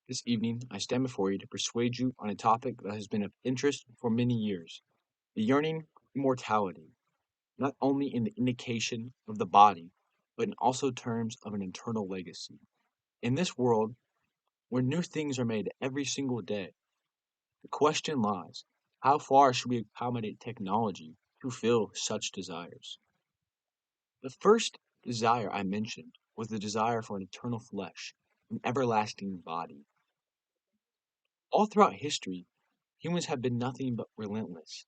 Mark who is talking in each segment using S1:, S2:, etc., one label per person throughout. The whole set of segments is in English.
S1: This evening, I stand before you to persuade you on a topic that has been of interest for many years: the yearning immortality, not only in the indication of the body, but in also terms of an eternal legacy. In this world, where new things are made every single day, the question lies: how far should we accommodate technology to fill such desires? The first desire I mentioned was the desire for an eternal flesh, an everlasting body. All throughout history, humans have been nothing but relentless.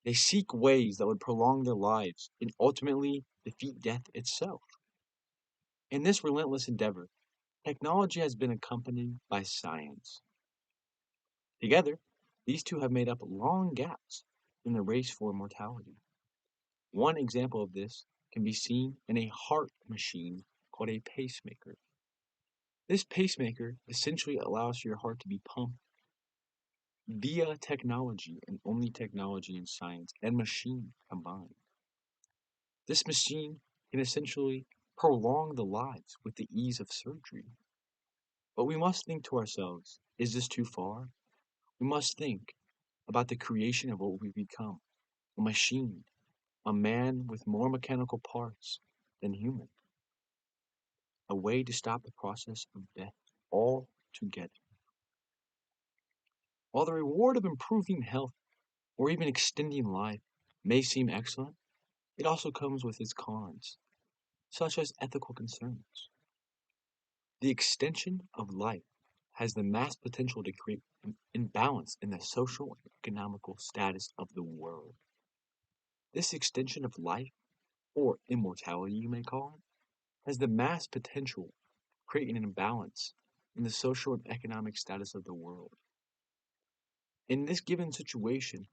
S1: They seek ways that would prolong their lives and ultimately defeat death itself. In this relentless endeavor, technology has been accompanied by science. Together, these two have made up long gaps in the race for immortality. One example of this can be seen in a heart machine called a pacemaker. This pacemaker essentially allows your heart to be pumped via technology and only technology and science and machine combined. This machine can essentially prolong the lives with the ease of surgery. But we must think to ourselves, is this too far? We must think about the creation of what we become: a machine, a man with more mechanical parts than human, a way to stop the process of death altogether. While the reward of improving health or even extending life may seem excellent, it also comes with its cons, such as ethical concerns. The extension of life has the mass potential to create an imbalance in the social and economical status of the world. This extension of life, or immortality you may call it, has the mass potential to create an imbalance in the social and economic status of the world. In this given situation,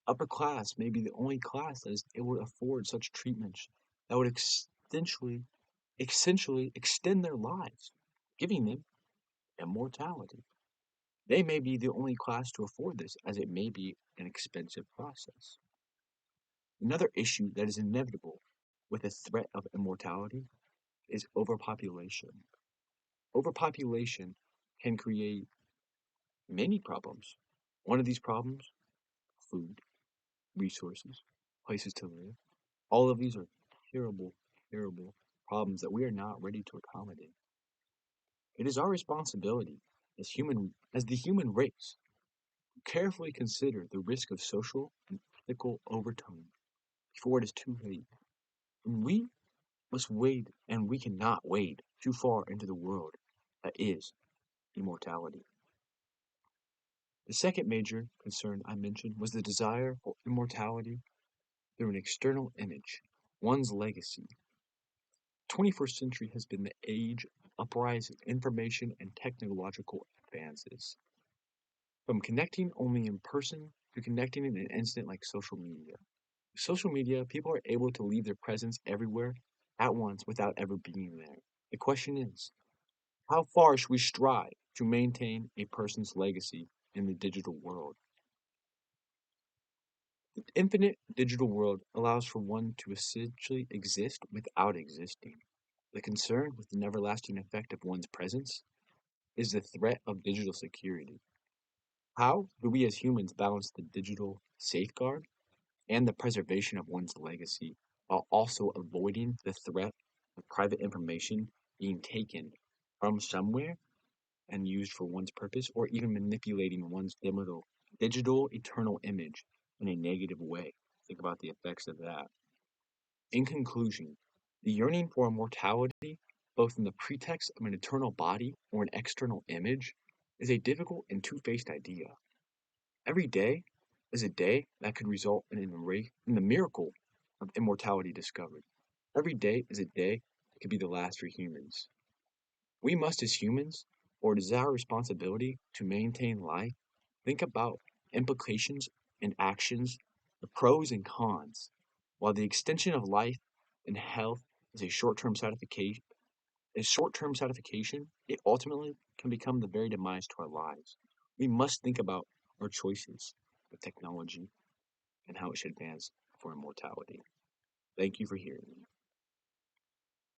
S1: upper class may be the only class that is able to afford such treatments that would essentially extend their lives, giving them immortality. They may be the only class to afford this, as it may be an expensive process. Another issue that is inevitable with the threat of immortality is overpopulation. Overpopulation can create many problems. One of these problems: food, resources, places to live. All of these are terrible, terrible problems that we are not ready to accommodate. It is our responsibility as the human race to carefully consider the risk of social and ethical overtone before it is too late. And we cannot wade too far into the world that is immortality. The second major concern I mentioned was the desire for immortality through an external image, one's legacy. The 21st century has been the age of uprising information and technological advances. From connecting only in person to connecting in an instant like social media. With social media, people are able to leave their presence everywhere at once without ever being there. The question is, how far should we strive to maintain a person's legacy in the digital world? The infinite digital world allows for one to essentially exist without existing. The concern with the everlasting effect of one's presence is the threat of digital security. How do we as humans balance the digital safeguard and the preservation of one's legacy while also avoiding the threat of private information being taken from somewhere and used for one's purpose, or even manipulating one's digital eternal image in a negative way? Think about the effects of that. In conclusion, the yearning for immortality, both in the pretext of an eternal body or an external image, is a difficult and two-faced idea. Every day is a day that could result in the miracle of immortality discovered. Every day is a day that could be the last for humans. We must, as humans, or it is our responsibility to maintain life, think about implications and actions, the pros and cons. While the extension of life and health is a short-term satisfaction, it ultimately can become the very demise to our lives. We must think about our choices with technology and how it should advance for immortality. Thank you for hearing me.